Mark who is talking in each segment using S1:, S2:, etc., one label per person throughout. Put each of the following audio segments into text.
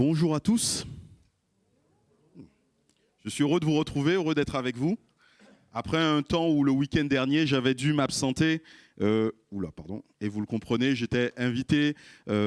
S1: Bonjour à tous. Je suis heureux de vous retrouver, heureux d'être avec vous. Après un temps où le week-end dernier, j'avais dû m'absenter, et vous le comprenez, j'étais invité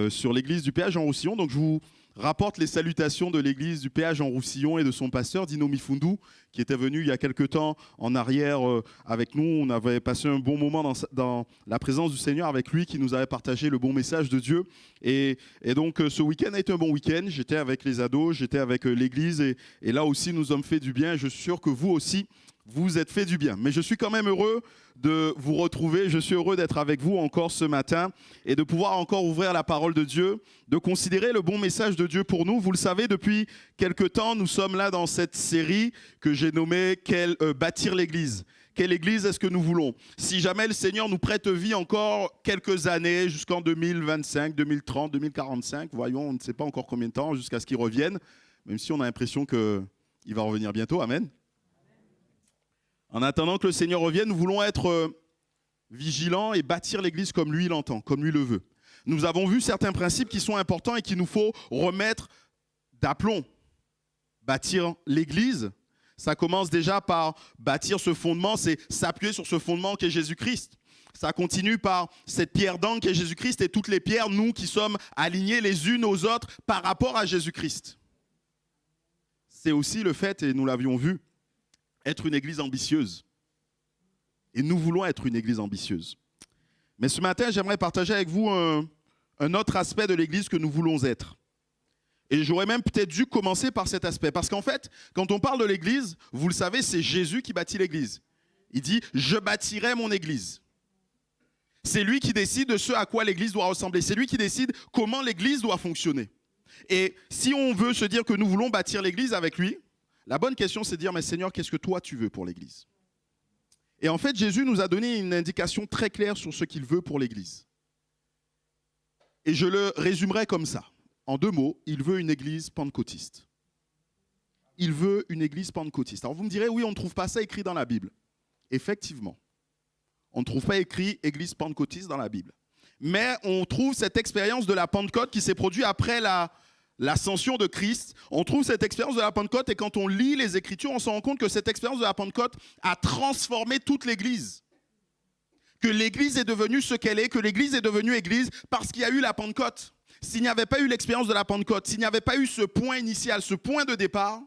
S1: sur l'église du Péage en Roussillon. Donc je vous rapporte les salutations de l'église du Péage en Roussillon et de son pasteur, Dino Mifundu, qui était venu il y a quelque temps en arrière avec nous. On avait passé un bon moment dans la présence du Seigneur avec lui, qui nous avait partagé le bon message de Dieu. Et donc ce week-end a été un bon week-end. J'étais avec les ados, j'étais avec l'église et là aussi nous sommes fait du bien. Je suis sûr que vous aussi, vous êtes fait du bien. Mais je suis quand même heureux de vous retrouver. Je suis heureux d'être avec vous encore ce matin et de pouvoir encore ouvrir la parole de Dieu, de considérer le bon message de Dieu pour nous. Vous le savez, depuis quelque temps, nous sommes là dans cette série que j'ai nommée « Bâtir l'Église ». Quelle Église est-ce que nous voulons? Si jamais le Seigneur nous prête vie encore quelques années, jusqu'en 2025, 2030, 2045, voyons, on ne sait pas encore combien de temps, jusqu'à ce qu'il revienne, même si on a l'impression qu'il va revenir bientôt. Amen. En attendant que le Seigneur revienne, nous voulons être vigilants et bâtir l'Église comme lui l'entend, comme lui le veut. Nous avons vu certains principes qui sont importants et qu'il nous faut remettre d'aplomb. Bâtir l'Église, ça commence déjà par bâtir ce fondement, c'est s'appuyer sur ce fondement qu'est Jésus-Christ. Ça continue par cette pierre d'angle qu'est Jésus-Christ et toutes les pierres, nous qui sommes alignés les unes aux autres par rapport à Jésus-Christ. C'est aussi le fait, et nous l'avions vu, être une église ambitieuse. Et nous voulons être une église ambitieuse. Mais ce matin, j'aimerais partager avec vous un autre aspect de l'église que nous voulons être. Et j'aurais même peut-être dû commencer par cet aspect. Parce qu'en fait, quand on parle de l'église, vous le savez, c'est Jésus qui bâtit l'église. Il dit « Je bâtirai mon église ». C'est lui qui décide de ce à quoi l'église doit ressembler. C'est lui qui décide comment l'église doit fonctionner. Et si on veut se dire que nous voulons bâtir l'église avec lui, la bonne question, c'est de dire, mais Seigneur, qu'est-ce que toi tu veux pour l'Église? Et en fait, Jésus nous a donné une indication très claire sur ce qu'il veut pour l'Église. Et je le résumerai comme ça. En deux mots, il veut une Église pentecôtiste. Il veut une Église pentecôtiste. Alors vous me direz, oui, on ne trouve pas ça écrit dans la Bible. Effectivement, on ne trouve pas écrit Église pentecôtiste dans la Bible. Mais on trouve cette expérience de la Pentecôte qui s'est produite après l'ascension de Christ. On trouve cette expérience de la Pentecôte et quand on lit les Écritures, on se rend compte que cette expérience de la Pentecôte a transformé toute l'Église. Que l'Église est devenue ce qu'elle est, que l'Église est devenue Église parce qu'il y a eu la Pentecôte. S'il n'y avait pas eu l'expérience de la Pentecôte, s'il n'y avait pas eu ce point initial, ce point de départ,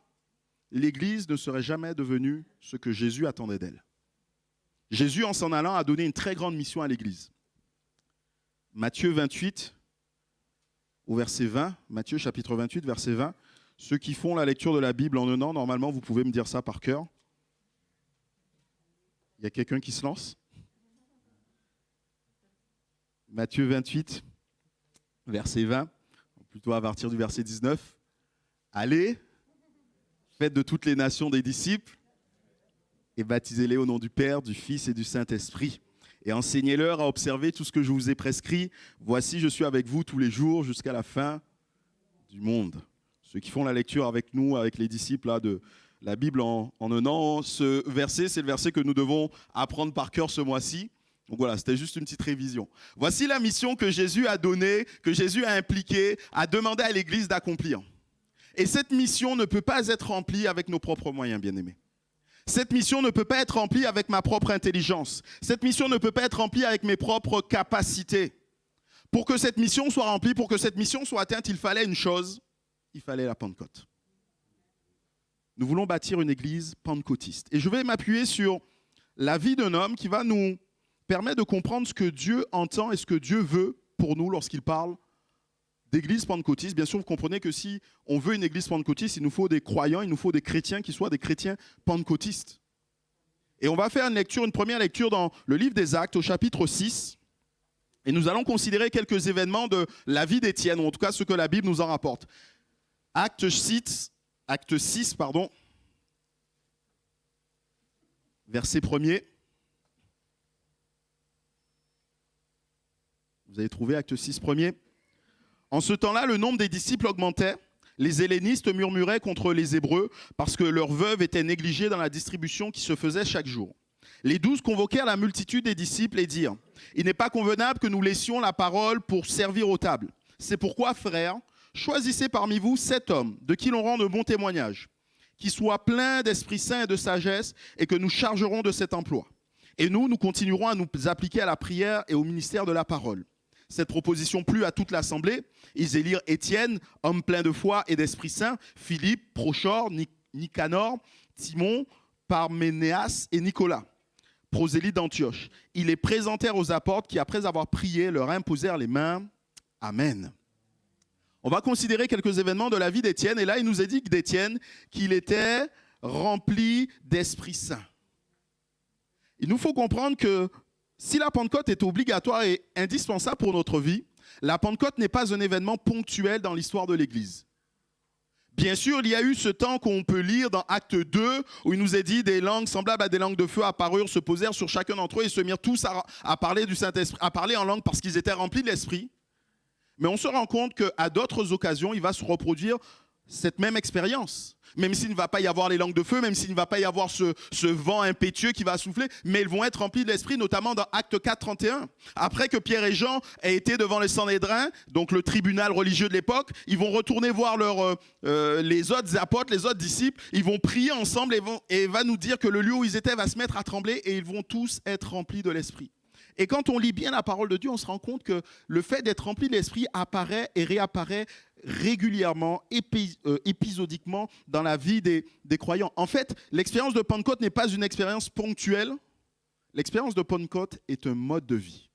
S1: l'Église ne serait jamais devenue ce que Jésus attendait d'elle. Jésus, en s'en allant, a donné une très grande mission à l'Église. Matthieu 28, au verset 20, Matthieu chapitre 28, verset 20. Ceux qui font la lecture de la Bible en un an, normalement, vous pouvez me dire ça par cœur. Il y a quelqu'un qui se lance? Matthieu 28, verset 20, plutôt à partir du verset 19. Allez, faites de toutes les nations des disciples et baptisez-les au nom du Père, du Fils et du Saint-Esprit. Et enseignez-leur à observer tout ce que je vous ai prescrit. Voici, je suis avec vous tous les jours jusqu'à la fin du monde. Ceux qui font la lecture avec nous, avec les disciples là, de la Bible en un an, ce verset, c'est le verset que nous devons apprendre par cœur ce mois-ci. Donc voilà, c'était juste une petite révision. Voici la mission que Jésus a donnée, que Jésus a impliquée, a demandé à l'Église d'accomplir. Et cette mission ne peut pas être remplie avec nos propres moyens, bien-aimés. Cette mission ne peut pas être remplie avec ma propre intelligence. Cette mission ne peut pas être remplie avec mes propres capacités. Pour que cette mission soit remplie, pour que cette mission soit atteinte, il fallait une chose, il fallait la Pentecôte. Nous voulons bâtir une église pentecôtiste. Et je vais m'appuyer sur la vie d'un homme qui va nous permettre de comprendre ce que Dieu entend et ce que Dieu veut pour nous lorsqu'il parle d'église pentecôtiste. Bien sûr, vous comprenez que si on veut une église pentecôtiste, il nous faut des croyants, il nous faut des chrétiens qui soient des chrétiens pentecôtistes. Et on va faire une première lecture dans le livre des Actes au chapitre 6. Et nous allons considérer quelques événements de la vie d'Étienne, ou en tout cas ce que la Bible nous en rapporte. Acte 6, verset 1er. Vous avez trouvé Acte 6, 1er. En ce temps-là, le nombre des disciples augmentait. Les hellénistes murmuraient contre les Hébreux parce que leurs veuves étaient négligées dans la distribution qui se faisait chaque jour. Les 12 convoquèrent la multitude des disciples et dirent « Il n'est pas convenable que nous laissions la parole pour servir aux tables. C'est pourquoi, frères, choisissez parmi vous 7 hommes de qui l'on rend de bons témoignages, qui soient pleins d'Esprit Saint et de sagesse, et que nous chargerons de cet emploi. Et nous continuerons à nous appliquer à la prière et au ministère de la parole. » Cette proposition plut à toute l'assemblée. Ils élirent Étienne, homme plein de foi et d'Esprit Saint, Philippe, Prochore, Nicanor, Timon, Parménéas et Nicolas, prosélytes d'Antioche. Ils les présentèrent aux apôtres qui, après avoir prié, leur imposèrent les mains. Amen. On va considérer quelques événements de la vie d'Étienne. Et là, il nous est dit d'Étienne qu'il était rempli d'Esprit Saint. Il nous faut comprendre que si la Pentecôte est obligatoire et indispensable pour notre vie, la Pentecôte n'est pas un événement ponctuel dans l'histoire de l'Église. Bien sûr, il y a eu ce temps qu'on peut lire dans Acte 2, où il nous est dit des langues semblables à des langues de feu apparurent, se posèrent sur chacun d'entre eux et se mirent tous à parler du Saint-Esprit, à parler en langue parce qu'ils étaient remplis de l'Esprit. Mais on se rend compte qu'à d'autres occasions, il va se reproduire cette même expérience. Même s'il ne va pas y avoir les langues de feu, même s'il ne va pas y avoir ce vent impétueux qui va souffler, mais ils vont être remplis de l'Esprit, notamment dans Acte 4, 31. Après que Pierre et Jean aient été devant le Sanhédrin, donc le tribunal religieux de l'époque, ils vont retourner voir les autres apôtres, les autres disciples, ils vont prier ensemble et va nous dire que le lieu où ils étaient va se mettre à trembler et ils vont tous être remplis de l'Esprit. Et quand on lit bien la parole de Dieu, on se rend compte que le fait d'être rempli de l'Esprit apparaît et réapparaît régulièrement, épisodiquement dans la vie des croyants. En fait, l'expérience de Pentecôte n'est pas une expérience ponctuelle. L'expérience de Pentecôte est un mode de vie.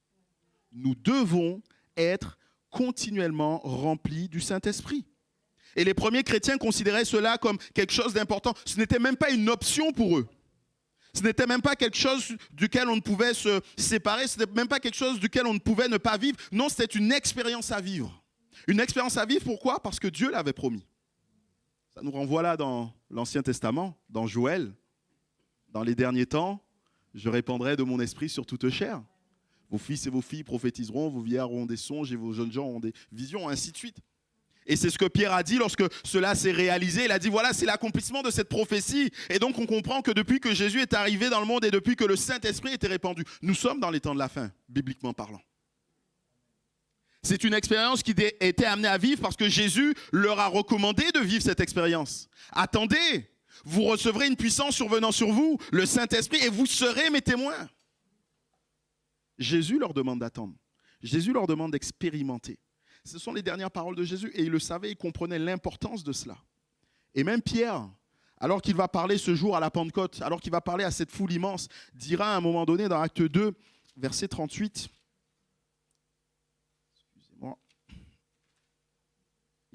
S1: Nous devons être continuellement remplis du Saint-Esprit. Et les premiers chrétiens considéraient cela comme quelque chose d'important. Ce n'était même pas une option pour eux. Ce n'était même pas quelque chose duquel on ne pouvait se séparer. Ce n'était même pas quelque chose duquel on ne pouvait ne pas vivre. Non, c'était une expérience à vivre. Une expérience à vivre, pourquoi? Parce que Dieu l'avait promis. Ça nous renvoie là dans l'Ancien Testament, dans Joël. Dans les derniers temps, je répandrai de mon esprit sur toute chair. Vos fils et vos filles prophétiseront, vos vieillards auront des songes et vos jeunes gens auront des visions, ainsi de suite. Et c'est ce que Pierre a dit lorsque cela s'est réalisé. Il a dit voilà, c'est l'accomplissement de cette prophétie. Et donc on comprend que depuis que Jésus est arrivé dans le monde et depuis que le Saint-Esprit était répandu, nous sommes dans les temps de la fin, bibliquement parlant. C'est une expérience qui était amenée à vivre parce que Jésus leur a recommandé de vivre cette expérience. Attendez, vous recevrez une puissance survenant sur vous, le Saint-Esprit, et vous serez mes témoins. Jésus leur demande d'attendre. Jésus leur demande d'expérimenter. Ce sont les dernières paroles de Jésus et il le savait, il comprenait l'importance de cela. Et même Pierre, alors qu'il va parler ce jour à la Pentecôte, alors qu'il va parler à cette foule immense, dira à un moment donné dans Acte 2, verset 38,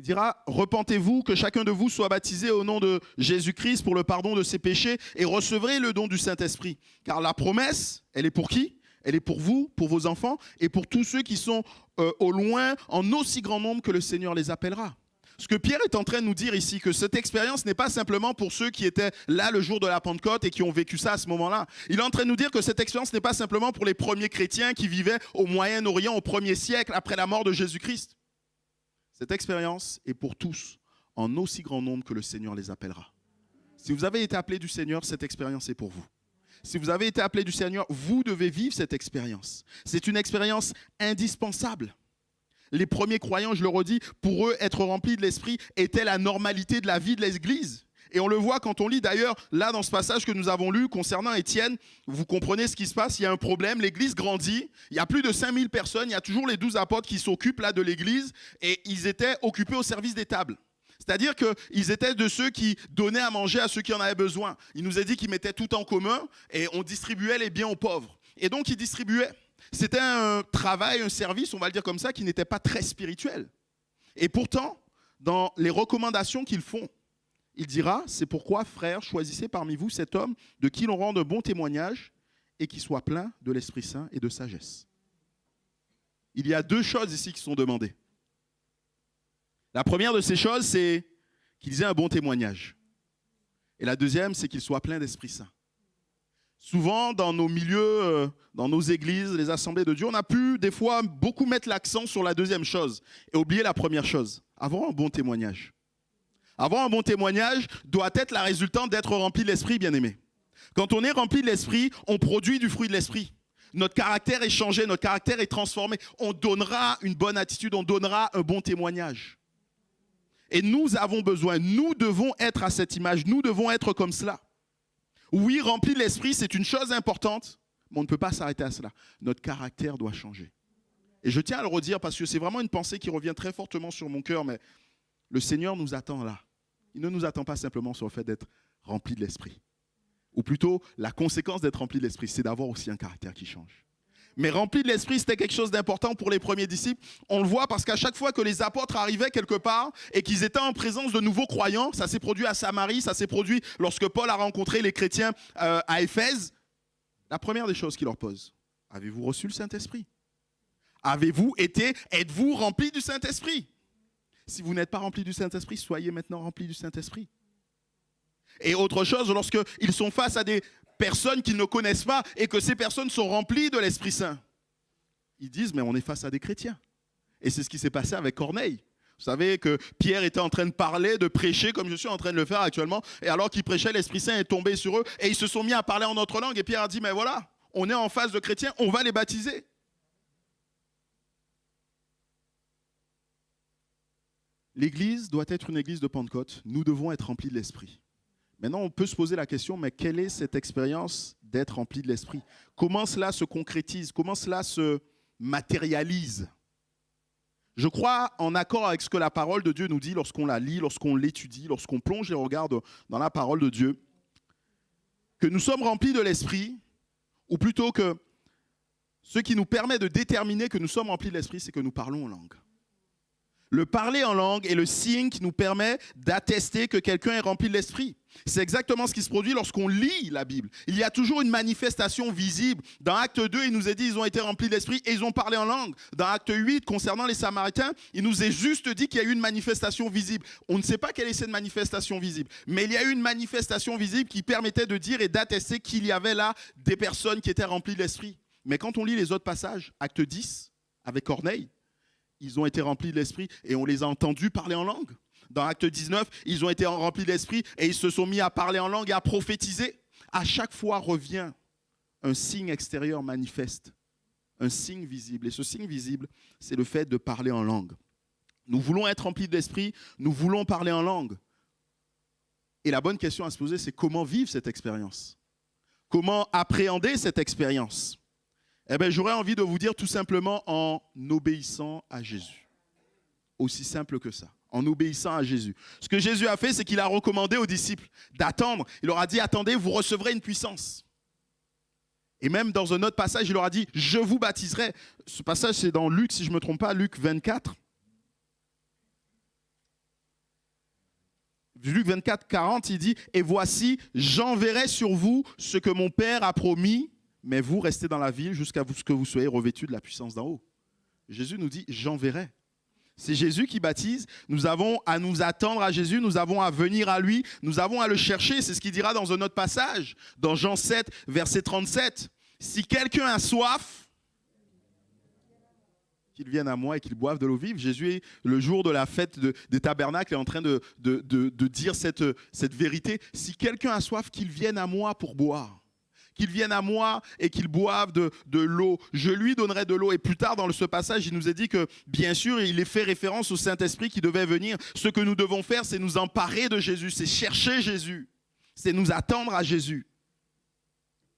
S1: il dira « Repentez-vous, que chacun de vous soit baptisé au nom de Jésus-Christ pour le pardon de ses péchés et recevrez le don du Saint-Esprit. Car la promesse, elle est pour qui ? Elle est pour vous, pour vos enfants et pour tous ceux qui sont au loin, en aussi grand nombre que le Seigneur les appellera. » Ce que Pierre est en train de nous dire ici, que cette expérience n'est pas simplement pour ceux qui étaient là le jour de la Pentecôte et qui ont vécu ça à ce moment-là. Il est en train de nous dire que cette expérience n'est pas simplement pour les premiers chrétiens qui vivaient au Moyen-Orient au 1er siècle après la mort de Jésus-Christ. Cette expérience est pour tous, en aussi grand nombre que le Seigneur les appellera. Si vous avez été appelé du Seigneur, cette expérience est pour vous. Si vous avez été appelé du Seigneur, vous devez vivre cette expérience. C'est une expérience indispensable. Les premiers croyants, je le redis, pour eux, être remplis de l'Esprit était la normalité de la vie de l'Église. Et on le voit quand on lit d'ailleurs, là dans ce passage que nous avons lu concernant Étienne, vous comprenez ce qui se passe, il y a un problème, l'Église grandit, il y a plus de 5000 personnes, il y a toujours les 12 apôtres qui s'occupent là de l'Église et ils étaient occupés au service des tables. C'est-à-dire qu'ils étaient de ceux qui donnaient à manger à ceux qui en avaient besoin. Il nous a dit qu'ils mettaient tout en commun et on distribuait les biens aux pauvres. Et donc ils distribuaient. C'était un travail, un service, on va le dire comme ça, qui n'était pas très spirituel. Et pourtant, dans les recommandations qu'ils font, il dira, c'est pourquoi, frères, choisissez parmi vous cet homme de qui l'on rend un bon témoignage et qui soit plein de l'Esprit Saint et de sagesse. Il y a deux choses ici qui sont demandées. La première de ces choses, c'est qu'ils aient un bon témoignage. Et la deuxième, c'est qu'ils soient pleins d'Esprit Saint. Souvent, dans nos milieux, dans nos églises, les assemblées de Dieu, on a pu, des fois, beaucoup mettre l'accent sur la deuxième chose et oublier la première chose. Avoir un bon témoignage. Avoir un bon témoignage doit être la résultante d'être rempli de l'Esprit, bien-aimé. Quand on est rempli de l'Esprit, on produit du fruit de l'Esprit. Notre caractère est changé, notre caractère est transformé. On donnera une bonne attitude, on donnera un bon témoignage. Et nous avons besoin, nous devons être à cette image, nous devons être comme cela. Oui, rempli de l'esprit, c'est une chose importante, mais on ne peut pas s'arrêter à cela. Notre caractère doit changer. Et je tiens à le redire parce que c'est vraiment une pensée qui revient très fortement sur mon cœur, mais le Seigneur nous attend là. Il ne nous attend pas simplement sur le fait d'être rempli de l'esprit. Ou plutôt, la conséquence d'être rempli de l'esprit, c'est d'avoir aussi un caractère qui change. Mais rempli de l'esprit, c'était quelque chose d'important pour les premiers disciples. On le voit parce qu'à chaque fois que les apôtres arrivaient quelque part et qu'ils étaient en présence de nouveaux croyants, ça s'est produit à Samarie, ça s'est produit lorsque Paul a rencontré les chrétiens à Éphèse, la première des choses qu'il leur pose, avez-vous reçu le Saint-Esprit? Êtes-vous remplis du Saint-Esprit? Si vous n'êtes pas remplis du Saint-Esprit, soyez maintenant remplis du Saint-Esprit. Et autre chose, lorsqu'ils sont face à des personnes qu'ils ne connaissent pas et que ces personnes sont remplies de l'Esprit Saint, ils disent, mais on est face à des chrétiens. Et c'est ce qui s'est passé avec Corneille. Vous savez que Pierre était en train de parler, de prêcher, comme je suis en train de le faire actuellement. Et alors qu'il prêchait, l'Esprit Saint est tombé sur eux et ils se sont mis à parler en notre langue. Et Pierre a dit, mais voilà, on est en face de chrétiens, on va les baptiser. L'Église doit être une église de Pentecôte. Nous devons être remplis de l'Esprit. Maintenant, on peut se poser la question, mais quelle est cette expérience d'être rempli de l'Esprit? Comment cela se concrétise? Comment cela se matérialise? Je crois en accord avec ce que la parole de Dieu nous dit lorsqu'on la lit, lorsqu'on l'étudie, lorsqu'on plonge et regarde dans la parole de Dieu, que nous sommes remplis de l'Esprit, ou plutôt que ce qui nous permet de déterminer que nous sommes remplis de l'Esprit, c'est que nous parlons en langue. Le parler en langue est le signe qui nous permet d'attester que quelqu'un est rempli de l'Esprit. C'est exactement ce qui se produit lorsqu'on lit la Bible. Il y a toujours une manifestation visible. Dans Acte 2, il nous est dit qu'ils ont été remplis de l'Esprit et ils ont parlé en langue. Dans Acte 8, concernant les Samaritains, il nous est juste dit qu'il y a eu une manifestation visible. On ne sait pas quelle est cette manifestation visible, mais il y a eu une manifestation visible qui permettait de dire et d'attester qu'il y avait là des personnes qui étaient remplies de l'Esprit. Mais quand on lit les autres passages, Acte 10, avec Corneille, ils ont été remplis de l'Esprit et on les a entendus parler en langue. Dans Acte 19, ils ont été remplis de l'Esprit et ils se sont mis à parler en langue et à prophétiser. À chaque fois revient un signe extérieur manifeste, un signe visible. Et ce signe visible, c'est le fait de parler en langue. Nous voulons être remplis de l'Esprit, nous voulons parler en langue. Et la bonne question à se poser, c'est comment vivre cette expérience? Comment appréhender cette expérience? Eh bien, j'aurais envie de vous dire tout simplement en obéissant à Jésus. Aussi simple que ça, en obéissant à Jésus. Ce que Jésus a fait, c'est qu'il a recommandé aux disciples d'attendre. Il leur a dit, attendez, vous recevrez une puissance. Et même dans un autre passage, il leur a dit, je vous baptiserai. Ce passage, c'est dans Luc, si je ne me trompe pas, Luc 24. Luc 24, 40, il dit, et voici, j'enverrai sur vous ce que mon Père a promis, mais vous restez dans la ville jusqu'à ce que vous soyez revêtus de la puissance d'en haut. Jésus nous dit, j'enverrai. C'est Jésus qui baptise. Nous avons à nous attendre à Jésus, nous avons à venir à lui, nous avons à le chercher. C'est ce qu'il dira dans un autre passage, dans Jean 7, verset 37. Si quelqu'un a soif, qu'il vienne à moi et qu'il boive de l'eau vive. Jésus, le jour de la fête des tabernacles, est en train de dire cette vérité. Si quelqu'un a soif, qu'il vienne à moi pour boire. Qu'il vienne à moi et qu'il boive de l'eau. Je lui donnerai de l'eau. Et plus tard, dans ce passage, il nous est dit que, bien sûr, il est fait référence au Saint-Esprit qui devait venir. Ce que nous devons faire, c'est nous emparer de Jésus, c'est chercher Jésus, c'est nous attendre à Jésus.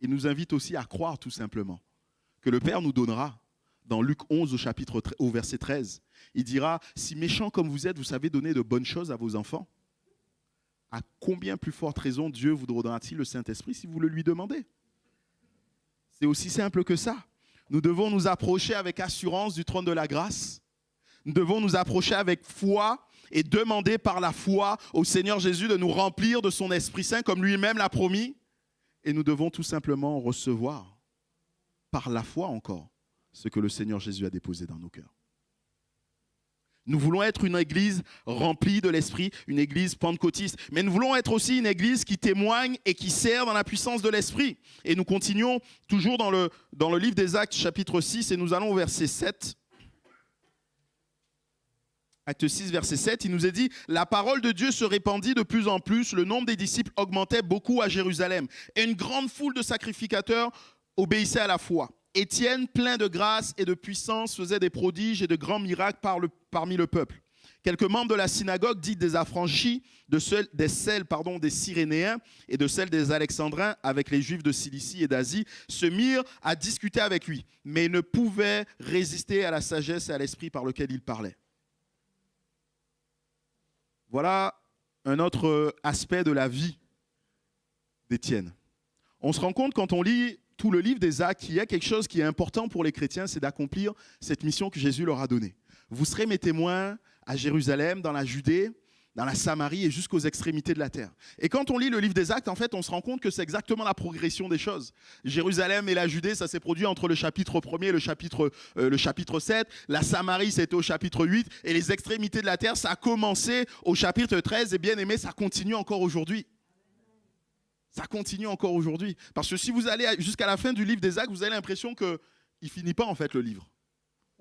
S1: Il nous invite aussi à croire, tout simplement, que le Père nous donnera. Dans Luc 11, au verset 13, il dira, si méchants comme vous êtes, vous savez donner de bonnes choses à vos enfants, à combien plus forte raison Dieu vous donnera-t-il le Saint-Esprit si vous le lui demandez? C'est aussi simple que ça. Nous devons nous approcher avec assurance du trône de la grâce. Nous devons nous approcher avec foi et demander par la foi au Seigneur Jésus de nous remplir de son Esprit Saint comme lui-même l'a promis. Et nous devons tout simplement recevoir par la foi encore ce que le Seigneur Jésus a déposé dans nos cœurs. Nous voulons être une église remplie de l'Esprit, une église pentecôtiste. Mais nous voulons être aussi une église qui témoigne et qui sert dans la puissance de l'Esprit. Et nous continuons toujours dans le livre des Actes, chapitre 6, et nous allons au verset 7. Acte 6, verset 7, il nous est dit « La parole de Dieu se répandit de plus en plus, le nombre des disciples augmentait beaucoup à Jérusalem. Et une grande foule de sacrificateurs obéissait à la foi. Étienne, plein de grâce et de puissance, faisait des prodiges et de grands miracles parmi le peuple. Quelques membres de la synagogue, dits des affranchis, des Cyrénéens et de celles des Alexandrins, avec les Juifs de Cilicie et d'Asie, se mirent à discuter avec lui, mais ne pouvaient résister à la sagesse et à l'esprit par lequel il parlait. Voilà un autre aspect de la vie d'Étienne. On se rend compte quand on lit tout le livre des Actes qu'il y a quelque chose qui est important pour les chrétiens, c'est d'accomplir cette mission que Jésus leur a donnée. Vous serez mes témoins à Jérusalem, dans la Judée, dans la Samarie et jusqu'aux extrémités de la terre. Et quand on lit le livre des Actes, en fait, on se rend compte que c'est exactement la progression des choses. Jérusalem et la Judée, ça s'est produit entre le chapitre 1er et le chapitre 7. La Samarie, c'était au chapitre 8. Et les extrémités de la terre, ça a commencé au chapitre 13. Et bien aimé, ça continue encore aujourd'hui. Ça continue encore aujourd'hui. Parce que si vous allez jusqu'à la fin du livre des Actes, vous avez l'impression qu'il ne finit pas en fait le livre.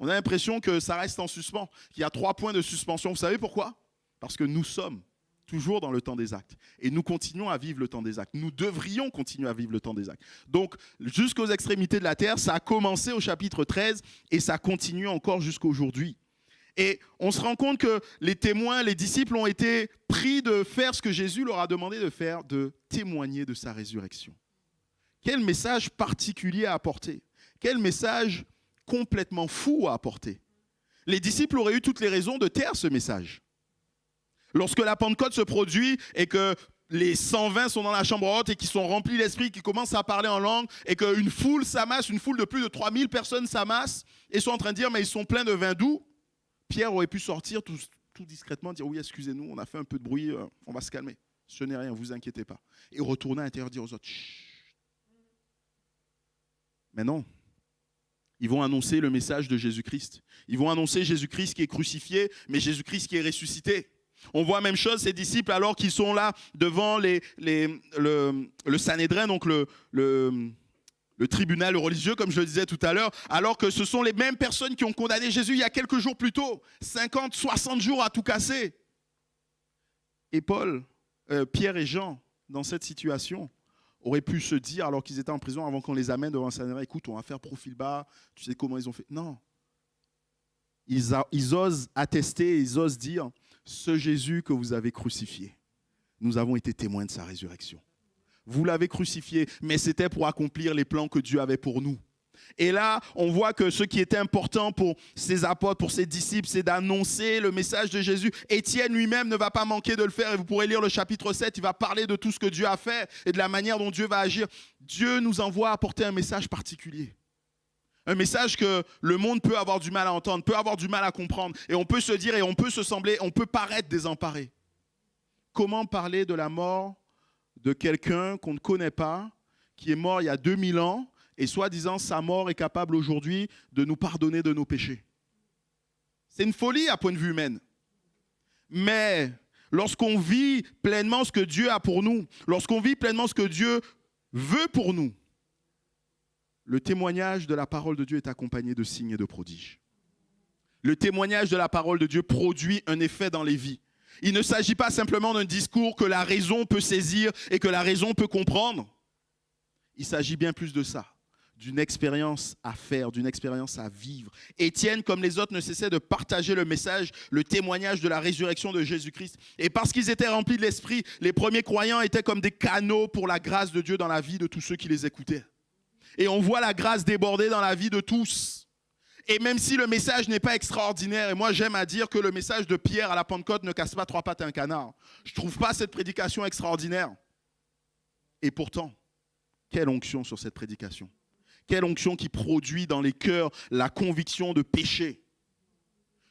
S1: On a l'impression que ça reste en suspens, qu'il y a 3 points de suspension. Vous savez pourquoi ? Parce que nous sommes toujours dans le temps des actes. Et nous continuons à vivre le temps des actes. Nous devrions continuer à vivre le temps des actes. Donc, jusqu'aux extrémités de la terre, ça a commencé au chapitre 13 et ça continue encore jusqu'à aujourd'hui. Et on se rend compte que les témoins, les disciples ont été pris de faire ce que Jésus leur a demandé de faire, de témoigner de sa résurrection. Quel message particulier à apporter ? Quel message complètement fou à apporter. Les disciples auraient eu toutes les raisons de taire ce message. Lorsque la Pentecôte se produit et que les 120 sont dans la chambre haute et qui sont remplis d'esprit, qui commencent à parler en langue et qu'une foule s'amasse, une foule de plus de 3000 personnes s'amasse et sont en train de dire mais ils sont pleins de vin doux, Pierre aurait pu sortir tout discrètement, dire oui excusez-nous, on a fait un peu de bruit, on va se calmer. Ce n'est rien, vous inquiétez pas. Et retourner à l'intérieur dire aux autres chut. Mais non. Ils vont annoncer le message de Jésus-Christ. Ils vont annoncer Jésus-Christ qui est crucifié, mais Jésus-Christ qui est ressuscité. On voit la même chose, ces disciples, alors qu'ils sont là devant le Sanhédrin, donc le tribunal religieux, comme je le disais tout à l'heure, alors que ce sont les mêmes personnes qui ont condamné Jésus il y a quelques jours plus tôt, 50, 60 jours à tout casser. Et Pierre et Jean, dans cette situation, auraient pu se dire, alors qu'ils étaient en prison, avant qu'on les amène devant le Sanhédrin, écoute, on va faire profil bas, tu sais comment ils ont fait. Non. Ils osent attester, ils osent dire, ce Jésus que vous avez crucifié, nous avons été témoins de sa résurrection. Vous l'avez crucifié, mais c'était pour accomplir les plans que Dieu avait pour nous. Et là, on voit que ce qui était important pour ses apôtres, pour ses disciples, c'est d'annoncer le message de Jésus. Étienne lui-même ne va pas manquer de le faire. Et vous pourrez lire le chapitre 7, il va parler de tout ce que Dieu a fait et de la manière dont Dieu va agir. Dieu nous envoie apporter un message particulier. Un message que le monde peut avoir du mal à entendre, peut avoir du mal à comprendre. Et on peut se dire, et on peut se sembler, on peut paraître désemparé. Comment parler de la mort de quelqu'un qu'on ne connaît pas, qui est mort il y a 2000 ans, et soi-disant, sa mort est capable aujourd'hui de nous pardonner de nos péchés. C'est une folie à point de vue humain. Mais lorsqu'on vit pleinement ce que Dieu a pour nous, lorsqu'on vit pleinement ce que Dieu veut pour nous, le témoignage de la parole de Dieu est accompagné de signes et de prodiges. Le témoignage de la parole de Dieu produit un effet dans les vies. Il ne s'agit pas simplement d'un discours que la raison peut saisir et que la raison peut comprendre. Il s'agit bien plus de ça. D'une expérience à faire, d'une expérience à vivre. Étienne, comme les autres, ne cessait de partager le message, le témoignage de la résurrection de Jésus-Christ. Et parce qu'ils étaient remplis de l'esprit, les premiers croyants étaient comme des canaux pour la grâce de Dieu dans la vie de tous ceux qui les écoutaient. Et on voit la grâce déborder dans la vie de tous. Et même si le message n'est pas extraordinaire, et moi j'aime à dire que le message de Pierre à la Pentecôte ne casse pas 3 pattes à un canard. Je ne trouve pas cette prédication extraordinaire. Et pourtant, quelle onction sur cette prédication. Quelle onction qui produit dans les cœurs la conviction de péché.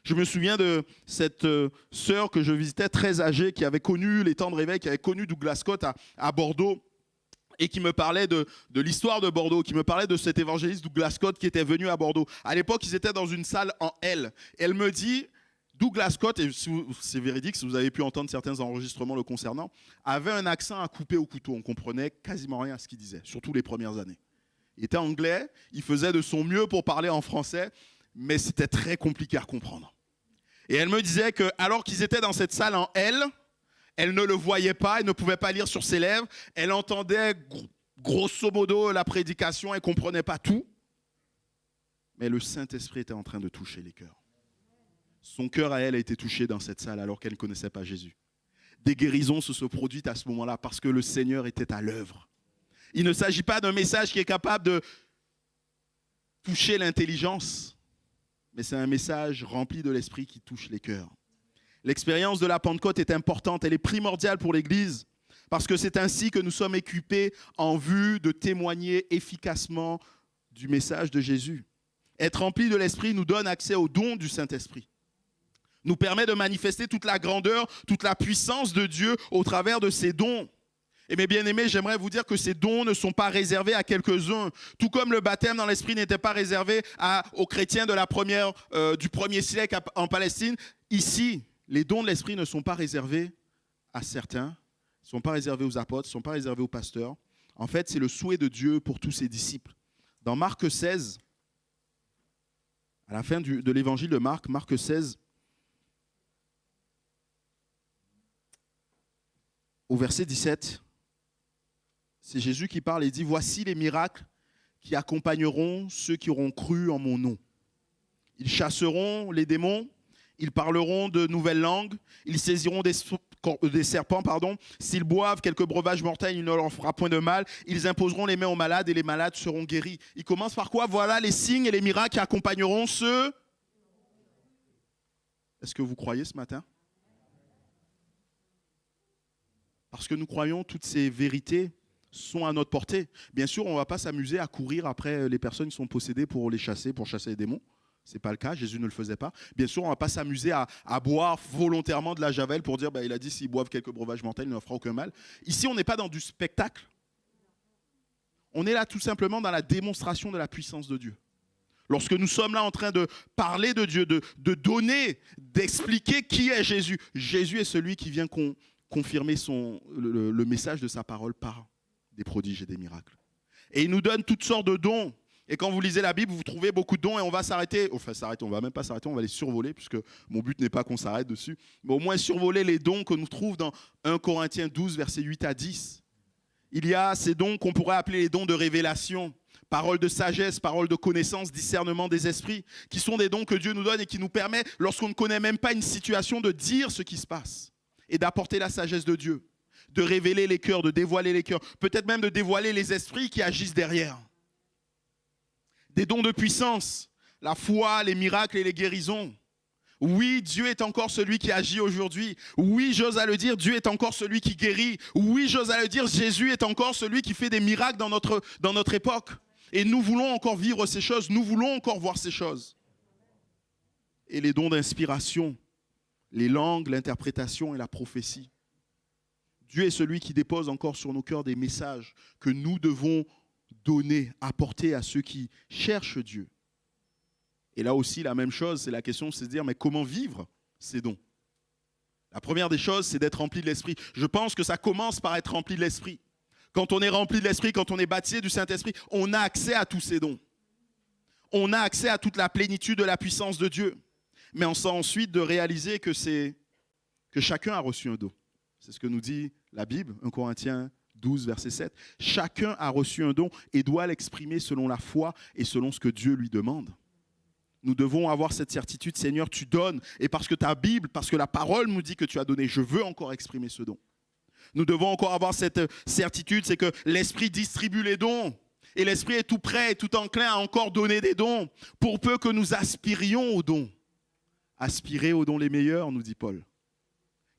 S1: Je me souviens de cette sœur que je visitais, très âgée, qui avait connu les temps de réveil, qui avait connu Douglas Scott à Bordeaux, et qui me parlait de l'histoire de Bordeaux, qui me parlait de cet évangéliste Douglas Scott qui était venu à Bordeaux. À l'époque, ils étaient dans une salle en L. Et elle me dit, Douglas Scott, et c'est véridique, si vous avez pu entendre certains enregistrements le concernant, avait un accent à couper au couteau. On comprenait quasiment rien à ce qu'il disait, surtout les premières années. Il était anglais, il faisait de son mieux pour parler en français, mais c'était très compliqué à comprendre. Et elle me disait que, alors qu'ils étaient dans cette salle en L, elle ne le voyait pas, elle ne pouvait pas lire sur ses lèvres, elle entendait grosso modo la prédication, elle ne comprenait pas tout, mais le Saint-Esprit était en train de toucher les cœurs. Son cœur à elle a été touché dans cette salle alors qu'elle ne connaissait pas Jésus. Des guérisons se sont produites à ce moment-là parce que le Seigneur était à l'œuvre. Il ne s'agit pas d'un message qui est capable de toucher l'intelligence, mais c'est un message rempli de l'esprit qui touche les cœurs. L'expérience de la Pentecôte est importante, elle est primordiale pour l'Église, parce que c'est ainsi que nous sommes équipés en vue de témoigner efficacement du message de Jésus. Être rempli de l'Esprit nous donne accès au don du Saint-Esprit, nous permet de manifester toute la grandeur, toute la puissance de Dieu au travers de ses dons. Et mes bien-aimés, j'aimerais vous dire que ces dons ne sont pas réservés à quelques-uns. Tout comme le baptême dans l'Esprit n'était pas réservé aux chrétiens du premier siècle en Palestine, ici, les dons de l'Esprit ne sont pas réservés à certains, ne sont pas réservés aux apôtres, ne sont pas réservés aux pasteurs. En fait, c'est le souhait de Dieu pour tous ses disciples. Dans Marc 16, à la fin de l'évangile de Marc, Marc 16, au verset 17, c'est Jésus qui parle et dit « Voici les miracles qui accompagneront ceux qui auront cru en mon nom. Ils chasseront les démons, ils parleront de nouvelles langues, ils saisiront des serpents, s'ils boivent quelques breuvages mortels, il ne leur fera point de mal, ils imposeront les mains aux malades et les malades seront guéris. » Il commence par quoi? Voilà les signes et les miracles qui accompagneront ceux... Est-ce que vous croyez ce matin? Parce que nous croyons toutes ces vérités sont à notre portée. Bien sûr, on ne va pas s'amuser à courir après les personnes qui sont possédées pour les chasser, pour chasser les démons. Ce n'est pas le cas, Jésus ne le faisait pas. Bien sûr, on ne va pas s'amuser à boire volontairement de la javel pour dire, il a dit, s'ils boivent quelques breuvages mortels, il ne leur fera aucun mal. Ici, on n'est pas dans du spectacle. On est là tout simplement dans la démonstration de la puissance de Dieu. Lorsque nous sommes là en train de parler de Dieu, de donner, d'expliquer qui est Jésus. Jésus est celui qui vient confirmer le message de sa parole par des prodiges et des miracles. Et il nous donne toutes sortes de dons. Et quand vous lisez la Bible, vous trouvez beaucoup de dons et on va s'arrêter. Enfin, on va même pas s'arrêter, on va les survoler, puisque mon but n'est pas qu'on s'arrête dessus. Mais au moins survoler les dons que nous trouvons dans 1 Corinthiens 12, versets 8 à 10. Il y a ces dons qu'on pourrait appeler les dons de révélation, paroles de sagesse, paroles de connaissance, discernement des esprits, qui sont des dons que Dieu nous donne et qui nous permet, lorsqu'on ne connaît même pas une situation, de dire ce qui se passe et d'apporter la sagesse de Dieu, de révéler les cœurs, de dévoiler les cœurs, peut-être même de dévoiler les esprits qui agissent derrière. Des dons de puissance, la foi, les miracles et les guérisons. Oui, Dieu est encore celui qui agit aujourd'hui. Oui, j'ose à le dire, Dieu est encore celui qui guérit. Oui, j'ose à le dire, Jésus est encore celui qui fait des miracles dans notre époque. Et nous voulons encore vivre ces choses, nous voulons encore voir ces choses. Et les dons d'inspiration, les langues, l'interprétation et la prophétie. Dieu est celui qui dépose encore sur nos cœurs des messages que nous devons donner, apporter à ceux qui cherchent Dieu. Et là aussi, la même chose, c'est la question, c'est de dire, mais comment vivre ces dons? La première des choses, c'est d'être rempli de l'Esprit. Je pense que ça commence par être rempli de l'Esprit. Quand on est rempli de l'Esprit, quand on est baptisé du Saint-Esprit, on a accès à tous ces dons. On a accès à toute la plénitude de la puissance de Dieu. Mais on sent ensuite de réaliser que chacun a reçu un don. C'est ce que nous dit la Bible, 1 Corinthiens 12, verset 7. Chacun a reçu un don et doit l'exprimer selon la foi et selon ce que Dieu lui demande. Nous devons avoir cette certitude, Seigneur, tu donnes. Et parce que ta Bible, parce que la parole nous dit que tu as donné, je veux encore exprimer ce don. Nous devons encore avoir cette certitude, c'est que l'Esprit distribue les dons. Et l'Esprit est tout prêt, tout enclin à encore donner des dons, pour peu que nous aspirions aux dons. Aspirer aux dons les meilleurs, nous dit Paul.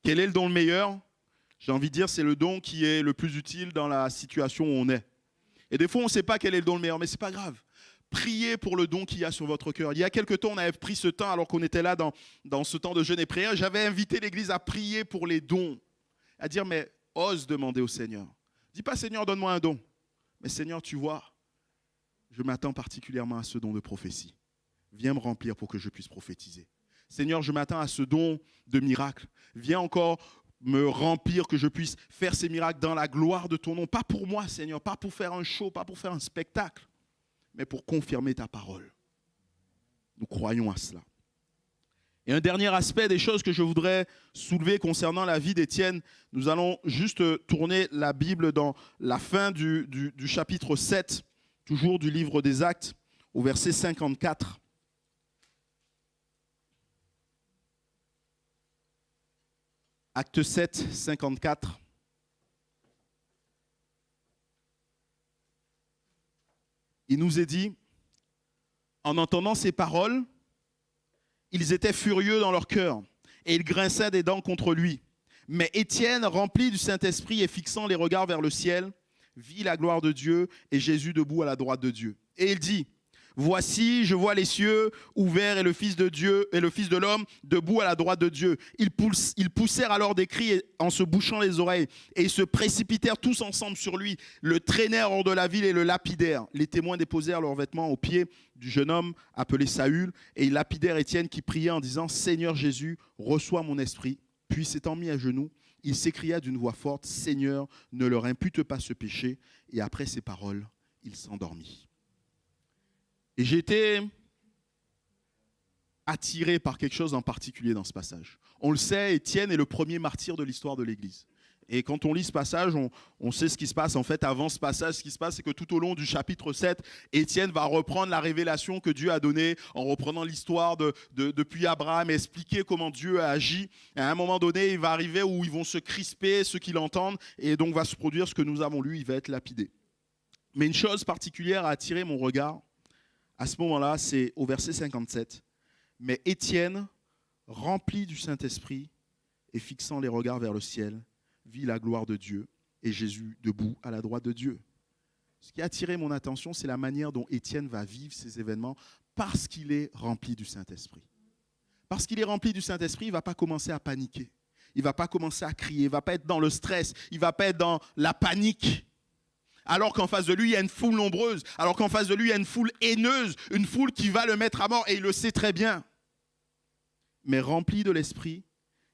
S1: Quel est le don le meilleur? J'ai envie de dire, c'est le don qui est le plus utile dans la situation où on est. Et des fois, on ne sait pas quel est le don le meilleur, mais ce n'est pas grave. Priez pour le don qu'il y a sur votre cœur. Il y a quelque temps, on avait pris ce temps, alors qu'on était là dans ce temps de jeûne et prière, j'avais invité l'Église à prier pour les dons. À dire, mais ose demander au Seigneur. Dis pas, Seigneur, donne-moi un don. Mais Seigneur, tu vois, je m'attends particulièrement à ce don de prophétie. Viens me remplir pour que je puisse prophétiser. Seigneur, je m'attends à ce don de miracle. Viens encore me remplir, que je puisse faire ces miracles dans la gloire de ton nom. Pas pour moi, Seigneur, pas pour faire un show, pas pour faire un spectacle, mais pour confirmer ta parole. Nous croyons à cela. Et un dernier aspect des choses que je voudrais soulever concernant la vie d'Étienne, nous allons juste tourner la Bible dans la fin du chapitre 7, toujours du livre des Actes, au verset 54. Acte 7, 54. Il nous est dit, en entendant ces paroles, ils étaient furieux dans leur cœur et ils grinçaient des dents contre lui. Mais Étienne, rempli du Saint-Esprit et fixant les regards vers le ciel, vit la gloire de Dieu et Jésus debout à la droite de Dieu. Et il dit, voici, je vois les cieux ouverts et le Fils de Dieu et le Fils de l'homme debout à la droite de Dieu. Ils poussèrent alors des cris en se bouchant les oreilles et ils se précipitèrent tous ensemble sur lui, le traînèrent hors de la ville et le lapidèrent. Les témoins déposèrent leurs vêtements aux pieds du jeune homme appelé Saül et ils lapidèrent Étienne qui priait en disant, Seigneur Jésus, reçois mon esprit. Puis s'étant mis à genoux, il s'écria d'une voix forte, Seigneur, ne leur impute pas ce péché. Et après ces paroles, il s'endormit. Et j'ai été attiré par quelque chose en particulier dans ce passage. On le sait, Étienne est le premier martyr de l'histoire de l'Église. Et quand on lit ce passage, on sait ce qui se passe. En fait, avant ce passage, ce qui se passe, c'est que tout au long du chapitre 7, Étienne va reprendre la révélation que Dieu a donnée en reprenant l'histoire depuis Abraham et expliquer comment Dieu a agi. Et à un moment donné, il va arriver où ils vont se crisper, ceux qui l'entendent, et donc va se produire ce que nous avons lu, il va être lapidé. Mais une chose particulière a attiré mon regard à ce moment-là, c'est au verset 57. Mais Étienne, rempli du Saint-Esprit et fixant les regards vers le ciel, vit la gloire de Dieu et Jésus debout à la droite de Dieu. Ce qui a attiré mon attention, c'est la manière dont Étienne va vivre ces événements parce qu'il est rempli du Saint-Esprit. Parce qu'il est rempli du Saint-Esprit, il ne va pas commencer à paniquer. Il ne va pas commencer à crier, il ne va pas être dans le stress, il ne va pas être dans la panique. Alors qu'en face de lui, il y a une foule nombreuse, alors qu'en face de lui, il y a une foule haineuse, une foule qui va le mettre à mort et il le sait très bien. Mais rempli de l'Esprit,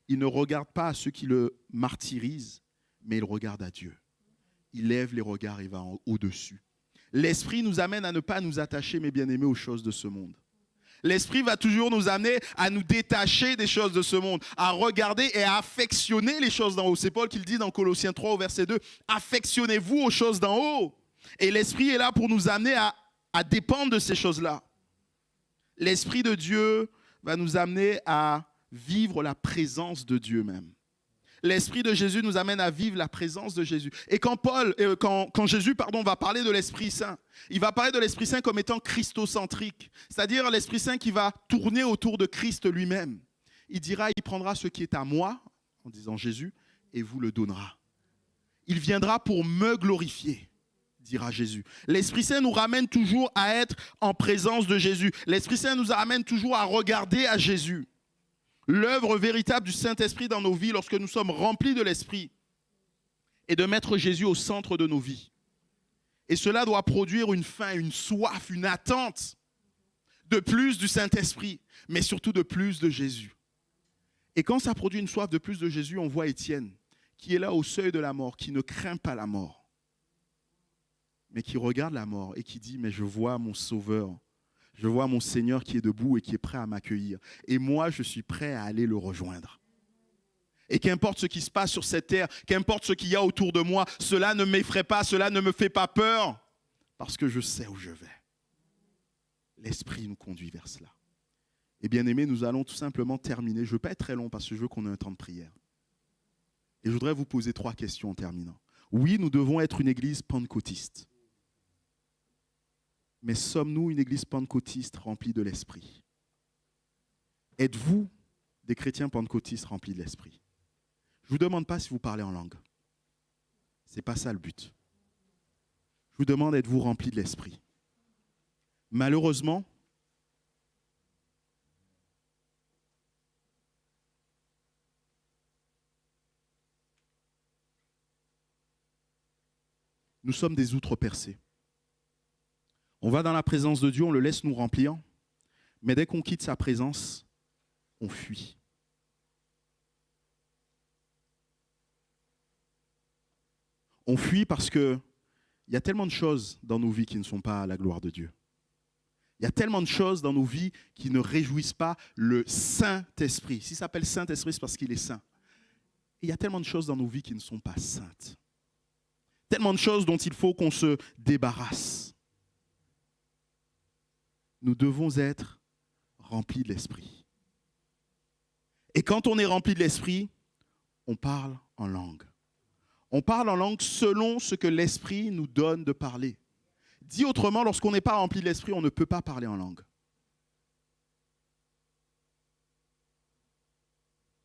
S1: il ne regarde pas à ceux qui le martyrisent, mais il regarde à Dieu. Il lève les regards et va au-dessus. L'Esprit nous amène à ne pas nous attacher, mes bien-aimés, aux choses de ce monde. L'Esprit va toujours nous amener à nous détacher des choses de ce monde, à regarder et à affectionner les choses d'en haut. C'est Paul qui le dit dans Colossiens 3 au verset 2. Affectionnez-vous aux choses d'en haut. Et l'Esprit est là pour nous amener à dépendre de ces choses-là. L'Esprit de Dieu va nous amener à vivre la présence de Dieu même. L'Esprit de Jésus nous amène à vivre la présence de Jésus. Et quand Jésus va parler de l'Esprit Saint, il va parler de l'Esprit Saint comme étant christocentrique, c'est-à-dire l'Esprit Saint qui va tourner autour de Christ lui-même. Il dira, il prendra ce qui est à moi, en disant Jésus, et vous le donnera. Il viendra pour me glorifier, dira Jésus. L'Esprit Saint nous ramène toujours à être en présence de Jésus. L'Esprit Saint nous ramène toujours à regarder à Jésus. L'œuvre véritable du Saint-Esprit dans nos vies, lorsque nous sommes remplis de l'Esprit, est de mettre Jésus au centre de nos vies. Et cela doit produire une faim, une soif, une attente de plus du Saint-Esprit, mais surtout de plus de Jésus. Et quand ça produit une soif de plus de Jésus, on voit Étienne, qui est là au seuil de la mort, qui ne craint pas la mort, mais qui regarde la mort et qui dit, mais je vois mon Sauveur. Je vois mon Seigneur qui est debout et qui est prêt à m'accueillir. Et moi, je suis prêt à aller le rejoindre. Et qu'importe ce qui se passe sur cette terre, qu'importe ce qu'il y a autour de moi, cela ne m'effraie pas, cela ne me fait pas peur, parce que je sais où je vais. L'Esprit nous conduit vers cela. Et bien aimés, nous allons tout simplement terminer. Je ne veux pas être très long parce que je veux qu'on ait un temps de prière. Et je voudrais vous poser 3 questions en terminant. Oui, nous devons être une église pentecôtiste. Mais sommes-nous une église pentecôtiste remplie de l'Esprit? Êtes-vous des chrétiens pentecôtistes remplis de l'Esprit? Je ne vous demande pas si vous parlez en langue. Ce n'est pas ça le but. Je vous demande, êtes-vous remplis de l'Esprit? Malheureusement, nous sommes des outre-percés. On va dans la présence de Dieu, on le laisse nous remplir, mais dès qu'on quitte sa présence, on fuit. On fuit parce qu'il y a tellement de choses dans nos vies qui ne sont pas à la gloire de Dieu. Il y a tellement de choses dans nos vies qui ne réjouissent pas le Saint-Esprit. S'il s'appelle Saint-Esprit, c'est parce qu'il est saint. Et il y a tellement de choses dans nos vies qui ne sont pas saintes. Tellement de choses dont il faut qu'on se débarrasse. Nous devons être remplis de l'Esprit. Et quand on est rempli de l'Esprit, on parle en langue. On parle en langue selon ce que l'Esprit nous donne de parler. Dit autrement, lorsqu'on n'est pas rempli de l'Esprit, on ne peut pas parler en langue.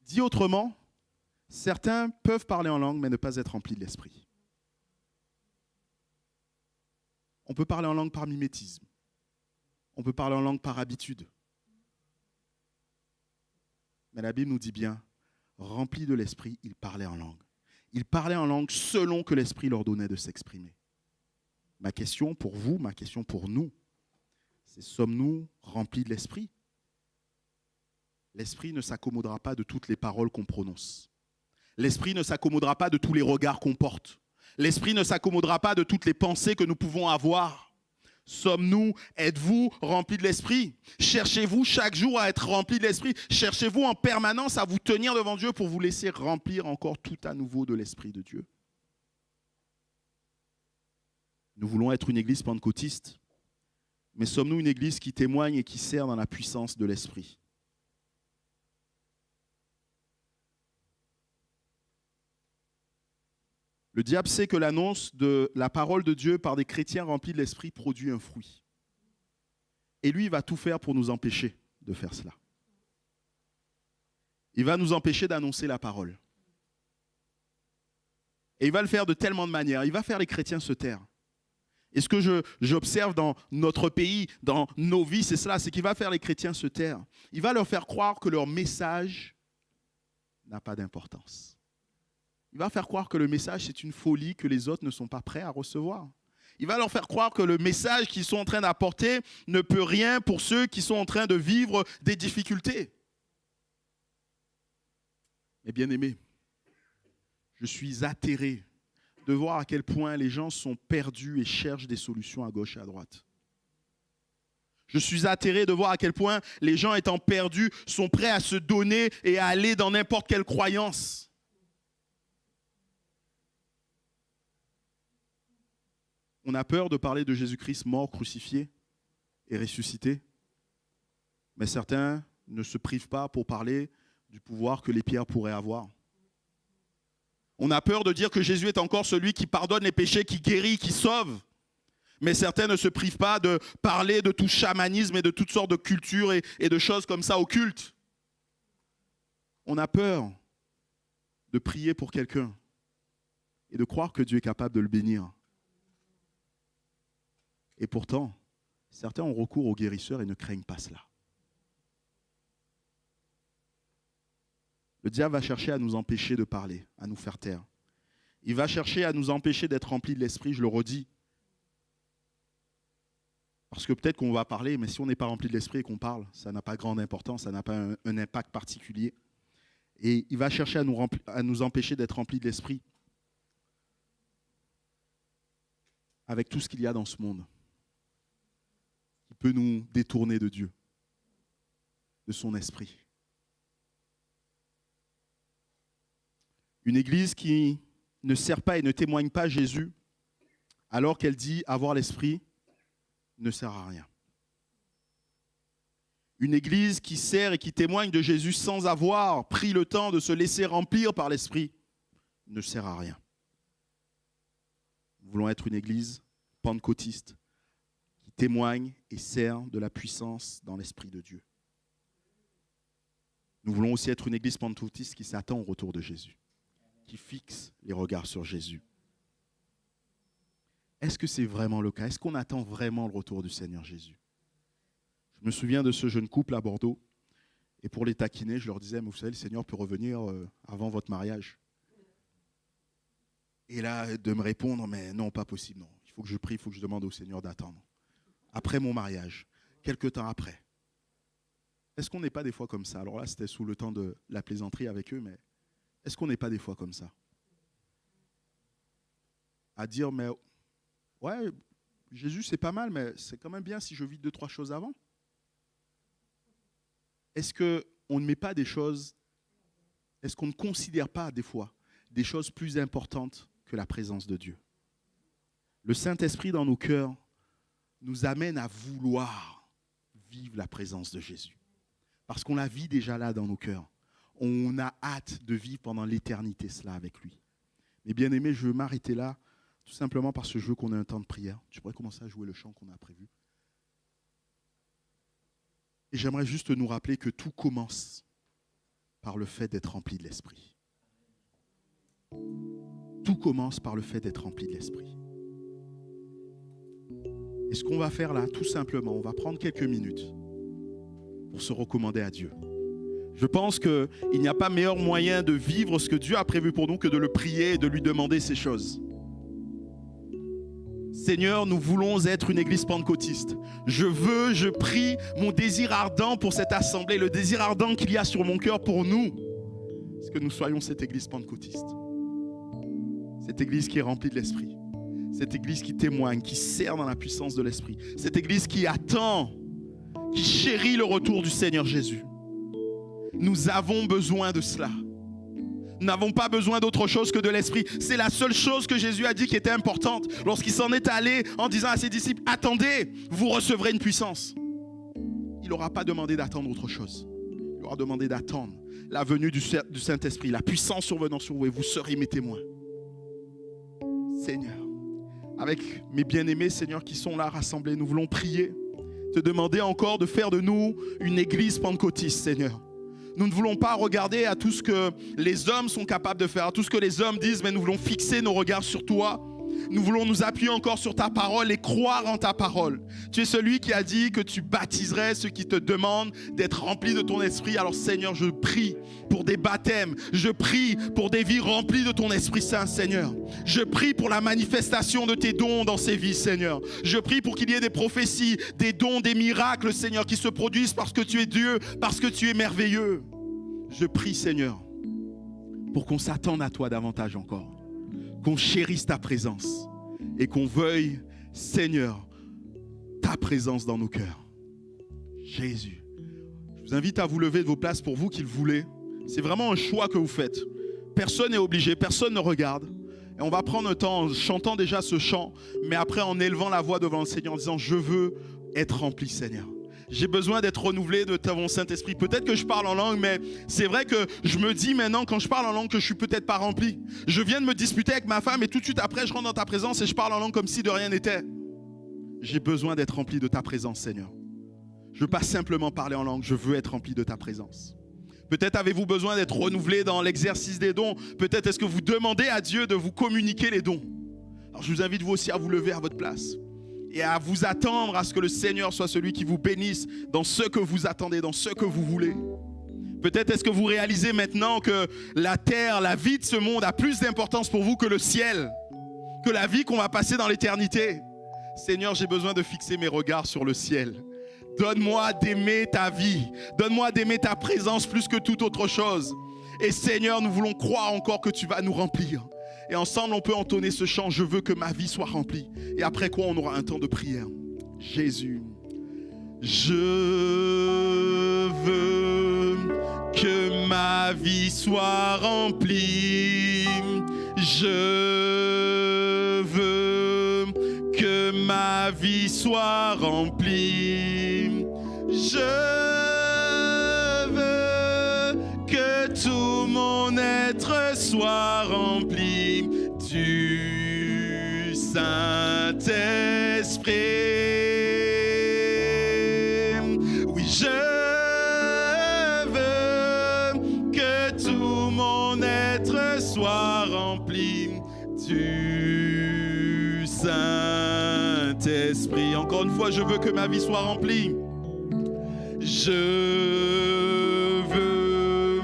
S1: Dit autrement, certains peuvent parler en langue mais ne pas être remplis de l'Esprit. On peut parler en langue par mimétisme. On peut parler en langue par habitude. Mais la Bible nous dit bien, remplis de l'Esprit, ils parlaient en langue. Ils parlaient en langue selon que l'Esprit leur donnait de s'exprimer. Ma question pour vous, ma question pour nous, c'est sommes-nous remplis de l'Esprit? L'Esprit ne s'accommodera pas de toutes les paroles qu'on prononce. L'Esprit ne s'accommodera pas de tous les regards qu'on porte. L'Esprit ne s'accommodera pas de toutes les pensées que nous pouvons avoir. Sommes-nous, êtes-vous remplis de l'Esprit? Cherchez-vous chaque jour à être remplis de l'Esprit? Cherchez-vous en permanence à vous tenir devant Dieu pour vous laisser remplir encore tout à nouveau de l'Esprit de Dieu? Nous voulons être une église pentecôtiste, mais sommes-nous une église qui témoigne et qui sert dans la puissance de l'Esprit? Le diable sait que l'annonce de la parole de Dieu par des chrétiens remplis de l'Esprit produit un fruit. Et lui, il va tout faire pour nous empêcher de faire cela. Il va nous empêcher d'annoncer la parole. Et il va le faire de tellement de manières. Il va faire les chrétiens se taire. Et ce que j'observe dans notre pays, dans nos vies, c'est cela, c'est qu'il va faire les chrétiens se taire. Il va leur faire croire que leur message n'a pas d'importance. Il va faire croire que le message, c'est une folie que les autres ne sont pas prêts à recevoir. Il va leur faire croire que le message qu'ils sont en train d'apporter ne peut rien pour ceux qui sont en train de vivre des difficultés. Mais bien aimés, je suis atterré de voir à quel point les gens sont perdus et cherchent des solutions à gauche et à droite. Je suis atterré de voir à quel point les gens étant perdus sont prêts à se donner et à aller dans n'importe quelle croyance. On a peur de parler de Jésus-Christ mort, crucifié et ressuscité. Mais certains ne se privent pas pour parler du pouvoir que les pierres pourraient avoir. On a peur de dire que Jésus est encore celui qui pardonne les péchés, qui guérit, qui sauve. Mais certains ne se privent pas de parler de tout chamanisme et de toutes sortes de cultures et de choses comme ça occultes. On a peur de prier pour quelqu'un et de croire que Dieu est capable de le bénir. Et pourtant, certains ont recours aux guérisseurs et ne craignent pas cela. Le diable va chercher à nous empêcher de parler, à nous faire taire. Il va chercher à nous empêcher d'être remplis de l'Esprit, je le redis. Parce que peut-être qu'on va parler, mais si on n'est pas rempli de l'Esprit et qu'on parle, ça n'a pas grande importance, ça n'a pas un impact particulier. Et il va chercher à nous empêcher d'être remplis de l'Esprit avec tout ce qu'il y a dans ce monde qui peut nous détourner de Dieu, de son Esprit. Une église qui ne sert pas et ne témoigne pas Jésus, alors qu'elle dit avoir l'Esprit, ne sert à rien. Une église qui sert et qui témoigne de Jésus sans avoir pris le temps de se laisser remplir par l'Esprit, ne sert à rien. Nous voulons être une église pentecôtiste qui témoigne et sert de la puissance dans l'Esprit de Dieu. Nous voulons aussi être une église pentecôtiste qui s'attend au retour de Jésus, qui fixe les regards sur Jésus. Est-ce que c'est vraiment le cas? Est-ce qu'on attend vraiment le retour du Seigneur Jésus? Je me souviens de ce jeune couple à Bordeaux, et pour les taquiner, je leur disais, mais vous savez, le Seigneur peut revenir avant votre mariage. Et là, de me répondre, mais non, pas possible, non. Il faut que je prie, il faut que je demande au Seigneur d'attendre. Après mon mariage, quelque temps après. Est-ce qu'on n'est pas des fois comme ça? Alors là, c'était sous le temps de la plaisanterie avec eux, mais est-ce qu'on n'est pas des fois comme ça? À dire, mais ouais, Jésus c'est pas mal, mais c'est quand même bien si je vis 2-3 choses avant. Est-ce qu'on ne met pas des choses, est-ce qu'on ne considère pas des fois des choses plus importantes que la présence de Dieu? Le Saint-Esprit dans nos cœurs nous amène à vouloir vivre la présence de Jésus. Parce qu'on la vit déjà là dans nos cœurs. on a hâte de vivre pendant l'éternité cela avec lui. Mais bien aimé, je veux m'arrêter là, tout simplement parce que je veux qu'on ait un temps de prière. Tu pourrais commencer à jouer le chant qu'on a prévu. Et j'aimerais juste nous rappeler que tout commence par le fait d'être rempli de l'Esprit. Tout commence par le fait d'être rempli de l'Esprit. Et ce qu'on va faire là, tout simplement, on va prendre quelques minutes pour se recommander à Dieu. Je pense qu'il n'y a pas meilleur moyen de vivre ce que Dieu a prévu pour nous que de le prier et de lui demander ces choses. Seigneur, nous voulons être une église pentecôtiste. Je prie, mon désir ardent pour cette assemblée, le désir ardent qu'il y a sur mon cœur pour nous, c'est que nous soyons cette église pentecôtiste. Cette église qui est remplie de l'Esprit. Cette église qui témoigne, qui sert dans la puissance de l'Esprit. Cette église qui attend, qui chérit le retour du Seigneur Jésus. Nous avons besoin de cela. Nous n'avons pas besoin d'autre chose que de l'Esprit. C'est la seule chose que Jésus a dit qui était importante. Lorsqu'il s'en est allé en disant à ses disciples, attendez, vous recevrez une puissance. Il n'aura pas demandé d'attendre autre chose. Il aura demandé d'attendre la venue du Saint-Esprit, la puissance survenant sur vous et vous serez mes témoins. Seigneur, avec mes bien-aimés, Seigneur, qui sont là rassemblés, nous voulons prier, te demander encore de faire de nous une église pentecôtiste, Seigneur. Nous ne voulons pas regarder à tout ce que les hommes sont capables de faire, à tout ce que les hommes disent, mais nous voulons fixer nos regards sur toi. Nous voulons nous appuyer encore sur ta parole et croire en ta parole. Tu es celui qui a dit que tu baptiserais ceux qui te demandent d'être remplis de ton esprit. Alors Seigneur, je prie pour des baptêmes. Je prie pour des vies remplies de ton Esprit Saint, Seigneur. Je prie pour la manifestation de tes dons dans ces vies, Seigneur. Je prie pour qu'il y ait des prophéties, des dons, des miracles, Seigneur, qui se produisent parce que tu es Dieu, parce que tu es merveilleux. Je prie, Seigneur, pour qu'on s'attende à toi davantage encore. Qu'on chérisse ta présence et qu'on veuille, Seigneur, ta présence dans nos cœurs. Jésus, je vous invite à vous lever de vos places pour vous qui le voulez. C'est vraiment un choix que vous faites. Personne n'est obligé, personne ne regarde. Et on va prendre un temps en chantant déjà ce chant, mais après en élevant la voix devant le Seigneur en disant « Je veux être rempli, Seigneur ». J'ai besoin d'être renouvelé de ton Saint-Esprit. Peut-être que je parle en langue, mais c'est vrai que je me dis maintenant, quand je parle en langue, que je suis peut-être pas rempli. Je viens de me disputer avec ma femme et tout de suite après, je rentre dans ta présence et je parle en langue comme si de rien n'était. J'ai besoin d'être rempli de ta présence, Seigneur. Je ne veux pas simplement parler en langue, je veux être rempli de ta présence. Peut-être avez-vous besoin d'être renouvelé dans l'exercice des dons. Peut-être est-ce que vous demandez à Dieu de vous communiquer les dons. Alors je vous invite vous aussi à vous lever à votre place et à vous attendre à ce que le Seigneur soit celui qui vous bénisse dans ce que vous attendez, dans ce que vous voulez. Peut-être est-ce que vous réalisez maintenant que la terre, la vie de ce monde a plus d'importance pour vous que le ciel, que la vie qu'on va passer dans l'éternité. Seigneur, j'ai besoin de fixer mes regards sur le ciel. Donne-moi d'aimer ta vie, donne-moi d'aimer ta présence plus que toute autre chose. Et Seigneur, nous voulons croire encore que tu vas nous remplir. Et ensemble, on peut entonner ce chant, je veux que ma vie soit remplie. Et après quoi, on aura un temps de prière. Jésus, je veux que ma vie soit remplie. Je veux que ma vie soit remplie. Je veux que tout mon être soit rempli du Saint-Esprit. Oui, je veux que tout mon être soit rempli du Saint-Esprit. Encore une fois, je veux que ma vie soit remplie. Je veux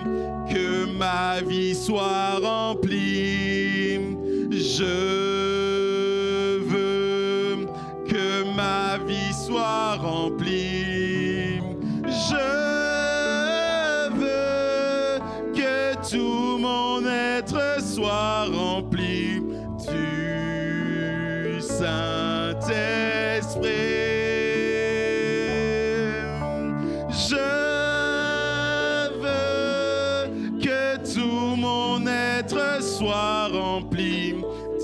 S1: que ma vie soit remplie. Je veux que ma vie soit remplie. Je veux que tout mon être soit rempli du Saint-Esprit. Je veux que tout mon être soit rempli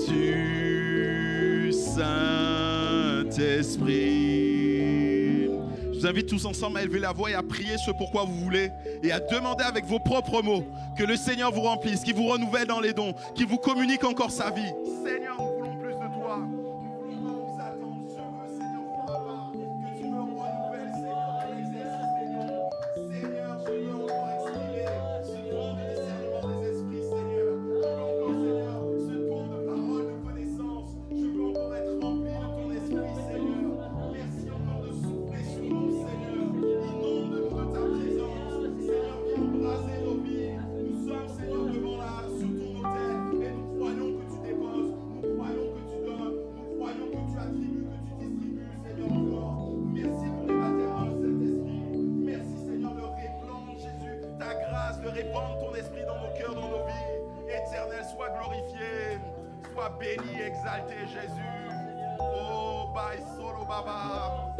S1: du Saint-Esprit. Je vous vous invite tous ensemble à élever la voix et à prier ce pourquoi vous voulez et à demander avec vos propres mots que le Seigneur vous remplisse, qu'il vous renouvelle dans les dons, qu'il vous communique encore sa vie. Seigneur, nous voulons plus de toi. Nous voulons pas nous attendre. Je veux, Seigneur, pour ma part, que tu me renouvelles, Seigneur, dans l'exercice des dons. Seigneur, je veux encore exprimer ce don de discernement des esprits, Seigneur. Je veux encore, Seigneur, ce don de parole, de connaissance. Je veux encore être rempli de ton esprit, Seigneur. Merci encore de souffler sur nous, Seigneur. Inonde-nous de ta présence. Seigneur, viens embraser nos vies. Nous sommes, Seigneur, devant là, sur ton autel. Et nous croyons que tu déposes. Nous croyons que tu donnes. Nous croyons que tu attribues, que tu distribues, Seigneur, encore. Merci pour les baptêmes dans le Saint-Esprit. Merci, Seigneur, de répandre, Jésus, ta grâce, de répandre ton esprit dans nos cœurs, dans nos vies. Éternel, sois glorifié. Sois béni, exalté, Jésus. Oh, bye, solo, baba.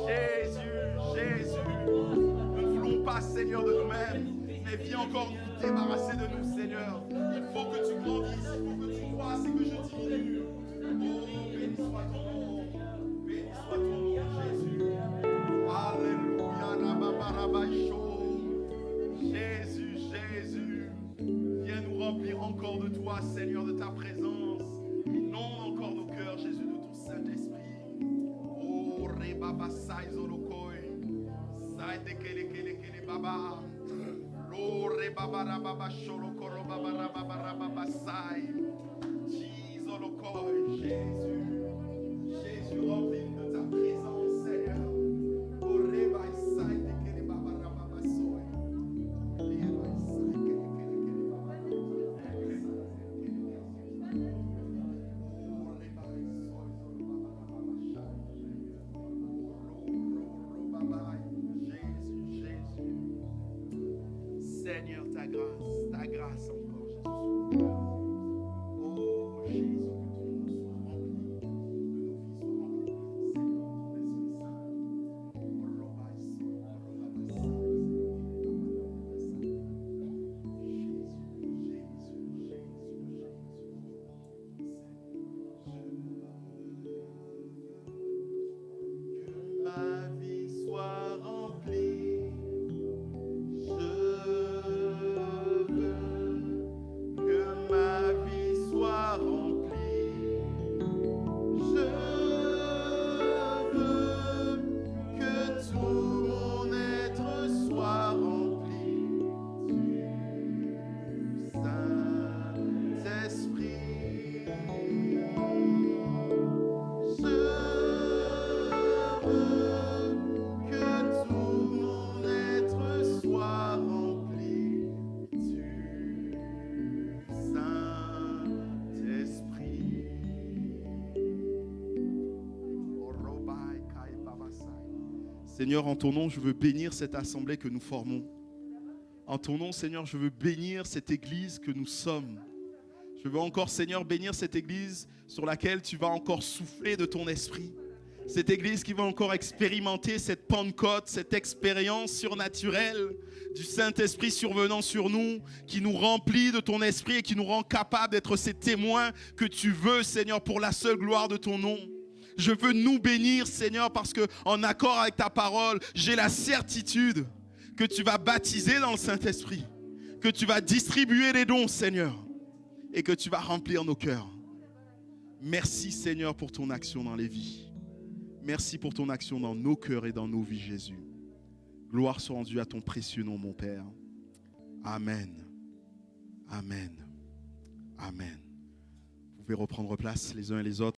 S1: Jésus, Jésus, nous ne voulons pas, Seigneur, de nous-mêmes, mais viens encore nous débarrasser de nous, Seigneur. Il faut que tu grandisses, il faut que tu croisses et que je diminue. Oh, béni soit ton nom, béni soit ton nom, Jésus. Alléluia, rababarabaïcho. Jésus, Jésus, viens nous remplir encore de toi, Seigneur, de ta présence. Inonde encore nos cœurs, Jésus, de ton Saint-Esprit. Oh, rebaba sai zolokoi, sai de kele baba. Lo rebaba rababa sholokoro baba rababa sai. Jizolokoi, Jésus, Jésus, remplis-nous de ta présence, Seigneur. Oh, reba sai de kele baba rababa soi. Reba sai kele baba. Seigneur, ta grâce encore, Jésus. Oh Jésus, que ton nom soit rempli, que nos vies soient remplies, Seigneur, de l'Esprit Saint. Que ma vie soit remplie. Seigneur, en ton nom, je veux bénir cette assemblée que nous formons. En ton nom, Seigneur, je veux bénir cette église que nous sommes. Je veux encore, Seigneur, bénir cette église sur laquelle tu vas encore souffler de ton esprit. Cette église qui va encore expérimenter cette Pentecôte, cette expérience surnaturelle du Saint-Esprit survenant sur nous, qui nous remplit de ton esprit et qui nous rend capables d'être ces témoins que tu veux, Seigneur, pour la seule gloire de ton nom. Je veux nous bénir, Seigneur, parce qu'en accord avec ta parole, j'ai la certitude que tu vas baptiser dans le Saint-Esprit, que tu vas distribuer les dons, Seigneur, et que tu vas remplir nos cœurs. Merci, Seigneur, pour ton action dans les vies. Merci pour ton action dans nos cœurs et dans nos vies, Jésus. Gloire soit rendue à ton précieux nom, mon Père. Amen. Amen. Amen. Vous pouvez reprendre place les uns et les autres.